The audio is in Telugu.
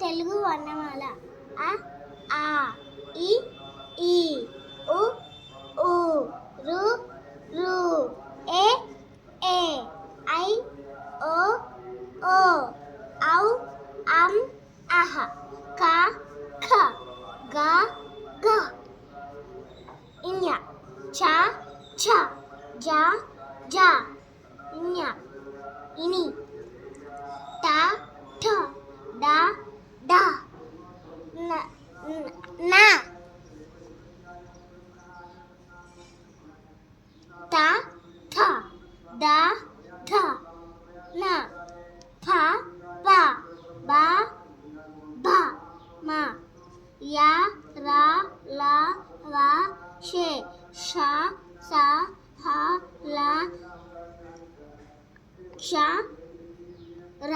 తెలుగు వర్ణమాల అ ఆ ఇ ఈ ఉ ఊ రు రు ఏ ఏ ఐ ఓ ఓ ఔ అం అహ క ఖ గ ఘ ఇఞ చ ఛ జ ఝ ఇఞ ఇని ట ఠ డ ఢ న న త థ ద ధ న ఫ ప బ భ మ య ర ల వ షే ష స హ ల క్ష ర